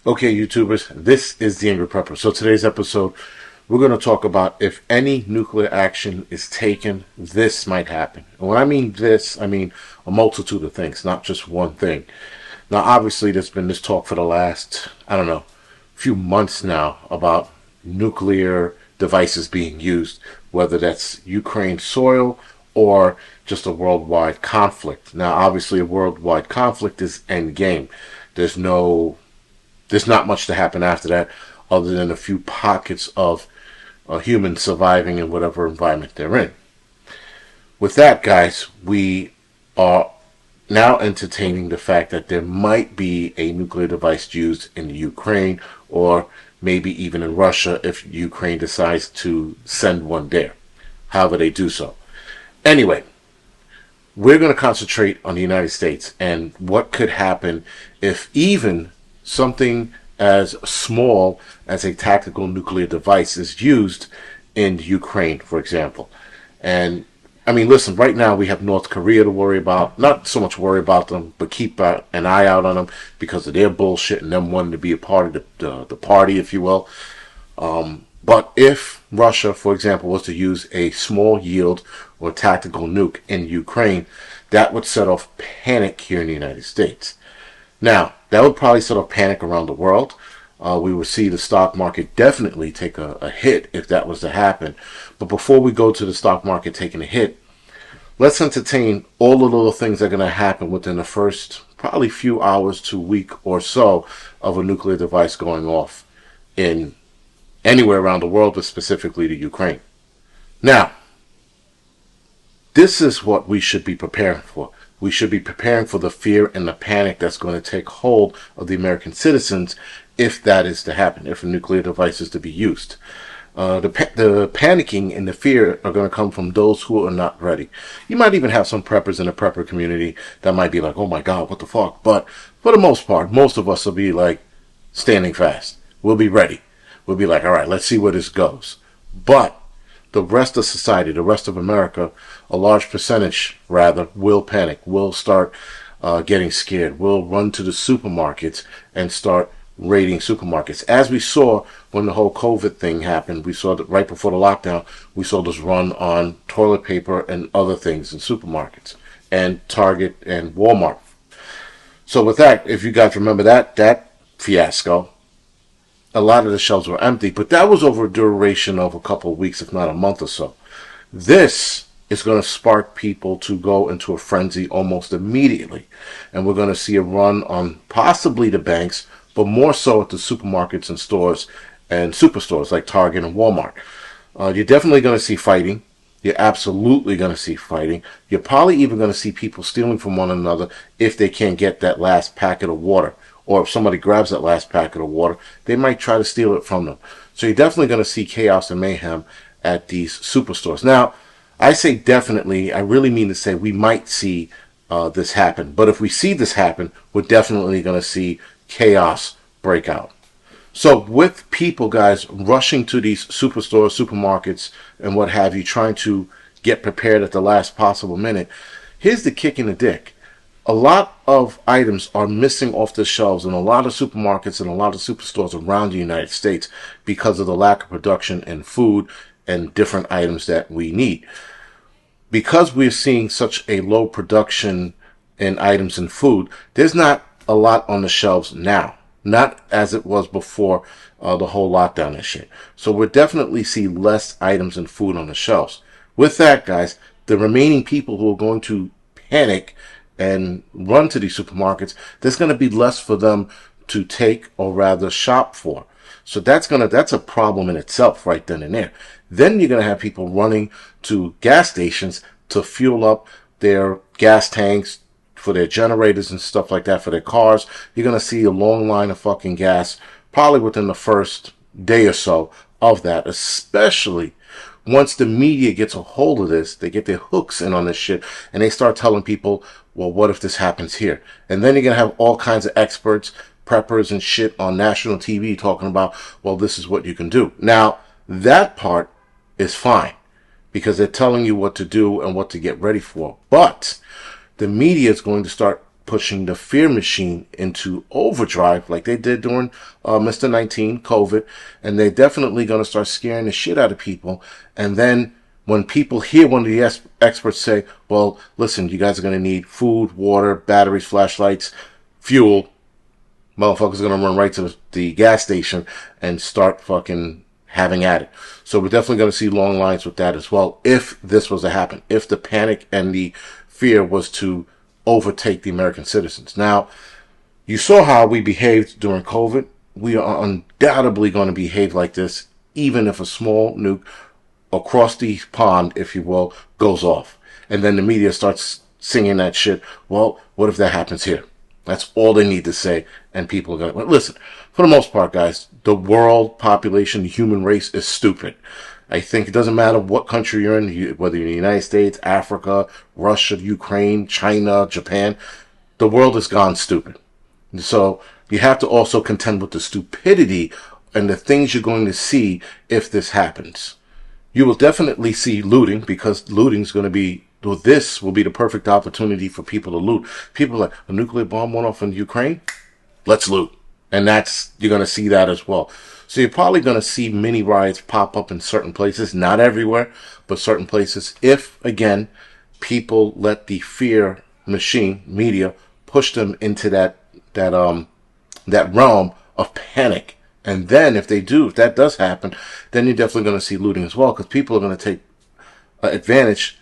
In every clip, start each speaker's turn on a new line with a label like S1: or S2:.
S1: Okay, YouTubers, this is the Angryprepper. So today's episode, we're going to talk about if any nuclear action is taken, this might happen. And when I mean this, I mean a multitude of things, not just one thing. Now, obviously, there's been this talk for the last, few months now about nuclear devices being used, whether that's Ukraine soil or just a worldwide conflict. Now, obviously, a worldwide conflict is end game. There's not much to happen after that other than a few pockets of humans surviving in whatever environment they're in. With that, guys, we are now entertaining the fact that there might be a nuclear device used in Ukraine or maybe even in Russia if Ukraine decides to send one there, however they do so. Anyway, we're going to concentrate on the United States and what could happen if even something as small as a tactical nuclear device is used in Ukraine, for example. And I mean, listen, right now we have North Korea to worry about. Not so much worry about them, but keep an eye out on them because of their bullshit and them wanting to be a part of the party, if you will. But if Russia, for example, was to use a small yield or tactical nuke in Ukraine, that would set off panic here in the United States. Now, that would probably set off panic around the world. We would see the stock market definitely take a hit if that was to happen. But before we go to the stock market taking a hit, let's entertain all the little things that are going to happen within the first probably few hours to week or so of a nuclear device going off in anywhere around the world, but specifically to Ukraine. Now, this is what we should be preparing for. We should be preparing for the fear and the panic that's going to take hold of the American citizens if that is to happen, if a nuclear device is to be used. The panicking and the fear are going to come from those who are not ready. You might even have some preppers in the prepper community that might be like, oh my God, what the fuck? But for the most part, most of us will be like standing fast. We'll be ready. We'll be like, all right, let's see where this goes. But the rest of society, the rest of America, a large percentage rather, will panic, will start getting scared, will run to the supermarkets and start raiding supermarkets. As we saw when the whole COVID thing happened, we saw that right before the lockdown, we saw this run on toilet paper and other things in supermarkets and Target and Walmart. So with that, if you guys remember that fiasco, a lot of the shelves were empty, but that was over a duration of a couple of weeks, if not a month or so. This is going to spark people to go into a frenzy almost immediately. And we're going to see a run on possibly the banks, but more so at the supermarkets and stores and superstores like Target and Walmart. You're definitely going to see fighting. You're absolutely going to see fighting. You're probably even going to see people stealing from one another if they can't get that last packet of water. Or if somebody grabs that last packet of water, they might try to steal it from them. So you're definitely going to see chaos and mayhem at these superstores. Now, I say definitely, I really mean to say we might see this happen. But if we see this happen, we're definitely going to see chaos break out. So with people, guys, rushing to these superstores, supermarkets, and what have you, trying to get prepared at the last possible minute, here's the kick in the dick. A lot of items are missing off the shelves in a lot of supermarkets and a lot of superstores around the United States because of the lack of production in food and different items that we need. Because we're seeing such a low production in items in food, there's not a lot on the shelves now. Not as it was before the whole lockdown and shit. So we'll definitely see less items in food on the shelves. With that, guys, the remaining people who are going to panic and run to these supermarkets, there's going to be less for them to take or rather shop for. So that's a problem in itself right then and there. Then you're going to have people running to gas stations to fuel up their gas tanks for their generators and stuff like that for their cars. You're going to see a long line of fucking gas probably within the first day or so of that, especially once the media gets a hold of this. They get their hooks in on this shit and they start telling people, well, what if this happens here? And then you're going to have all kinds of experts, preppers and shit on national TV talking about, well, this is what you can do. Now, that part is fine because they're telling you what to do and what to get ready for. But the media is going to start pushing the fear machine into overdrive like they did during Mr. 19, COVID. And they're definitely going to start scaring the shit out of people. And then when people hear one of the experts say, well, listen, you guys are going to need food, water, batteries, flashlights, fuel, motherfuckers are going to run right to the gas station and start fucking having at it. So we're definitely going to see long lines with that as well if this was to happen, if the panic and the fear was to overtake the American citizens. Now, you saw how we behaved during COVID. We are undoubtedly going to behave like this, even if a small nuke across the pond, if you will, goes off. And then the media starts singing that shit. Well, what if that happens here? That's all they need to say, and people are going to... Listen, for the most part, guys, the world population, the human race is stupid. I think it doesn't matter what country you're in, whether you're in the United States, Africa, Russia, Ukraine, China, Japan, the world has gone stupid. So you have to also contend with the stupidity and the things you're going to see if this happens. You will definitely see looting, because looting is going to be... So this will be the perfect opportunity for people to loot. People are like, a nuclear bomb went off in Ukraine? Let's loot. And you're going to see that as well. So you're probably going to see mini riots pop up in certain places, not everywhere, but certain places. If, again, people let the fear machine, media, push them into that realm of panic. And then if that does happen, then you're definitely going to see looting as well, because people are going to take advantage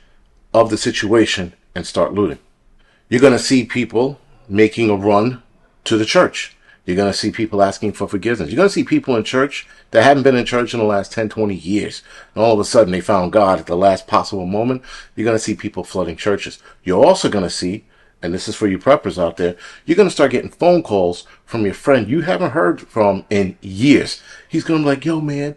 S1: of the situation and start looting. You're going to see people making a run to the church. You're going to see people asking for forgiveness. You're going to see people in church that haven't been in church in the last 10, 20 years. And all of a sudden they found God at the last possible moment. You're going to see people flooding churches. You're also going to see, and this is for you preppers out there, you're going to start getting phone calls from your friend you haven't heard from in years. He's going to be like, yo, man,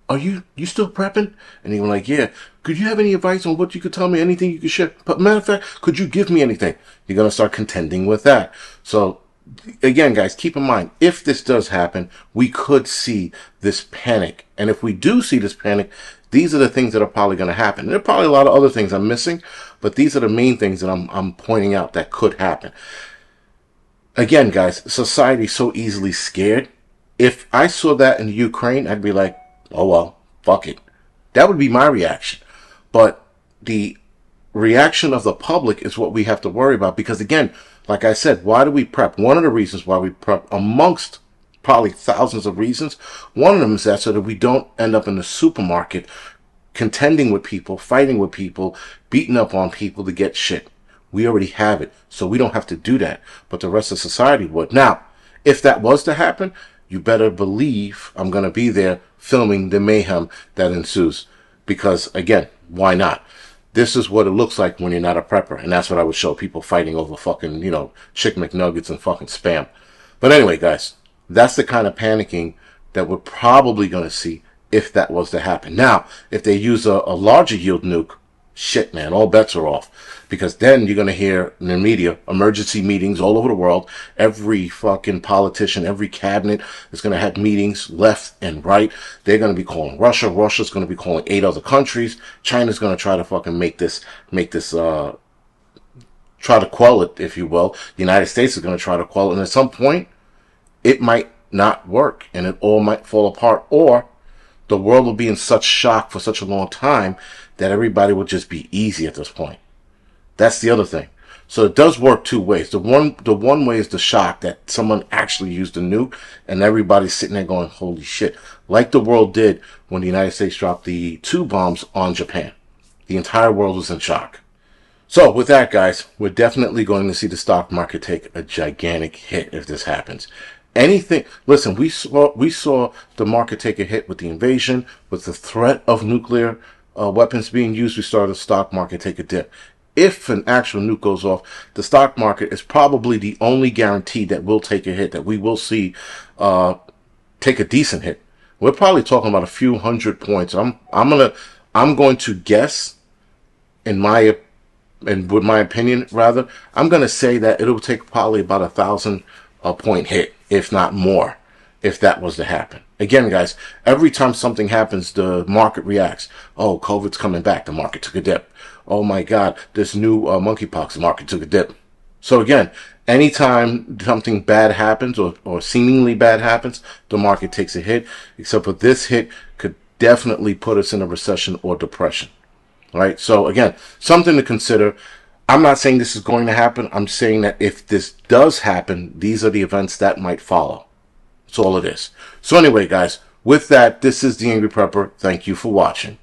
S1: are you still prepping? And you're like, yeah. Could you have any advice on what you could tell me? Anything you could share? But matter of fact, could you give me anything? You're going to start contending with that. So again, guys, keep in mind, if this does happen, we could see this panic. And if we do see this panic, these are the things that are probably going to happen. There are probably a lot of other things I'm missing, but these are the main things that I'm pointing out that could happen. Again, guys, society is so easily scared. If I saw that in Ukraine, I'd be like, oh, well, fuck it. That would be my reaction. But the reaction of the public is what we have to worry about. Because again, like I said, why do we prep? One of the reasons why we prep, amongst probably thousands of reasons, one of them is that so that we don't end up in the supermarket contending with people, fighting with people, beating up on people to get shit. We already have it, so we don't have to do that. But the rest of society would. Now, if that was to happen, you better believe I'm going to be there filming the mayhem that ensues. Because, again, why not? This is what it looks like when you're not a prepper. And that's what I would show people fighting over fucking, Chick McNuggets and fucking Spam. But anyway, guys, that's the kind of panicking that we're probably going to see if that was to happen. Now, if they use a larger yield nuke, shit, man, all bets are off. Because then you're going to hear in the media emergency meetings all over the world. Every fucking politician, every cabinet is going to have meetings left and right. They're going to be calling Russia. Russia's going to be calling 8 other countries. China's going to try to fucking try to quell it, if you will. The United States is going to try to quell it. And at some point, it might not work and it all might fall apart. Or the world will be in such shock for such a long time that everybody will just be easy at this point. That's the other thing. So it does work two ways. The one way is the shock that someone actually used a nuke and everybody's sitting there going, holy shit. Like the world did when the United States dropped the 2 bombs on Japan. The entire world was in shock. So with that, guys, we're definitely going to see the stock market take a gigantic hit if this happens. Listen, we saw the market take a hit with the invasion, with the threat of nuclear weapons being used. We saw the stock market take a dip. If an actual nuke goes off, the stock market is probably the only guarantee that will take a hit, that we will see take a decent hit. We're probably talking about a few hundred points. I'm going to guess, with my opinion rather, I'm going to say that it'll take probably about 1,000 point hit, if not more, if that was to happen. Again, guys, every time something happens, the market reacts. Oh, COVID's coming back. The market took a dip. Oh my God, this new monkeypox, the market took a dip. So again, anytime something bad happens or seemingly bad happens, the market takes a hit. Except for this hit could definitely put us in a recession or depression. Right? So again, something to consider. I'm not saying this is going to happen. I'm saying that if this does happen, these are the events that might follow. That's all it is. So anyway, guys, with that, this is the Angry Prepper. Thank you for watching.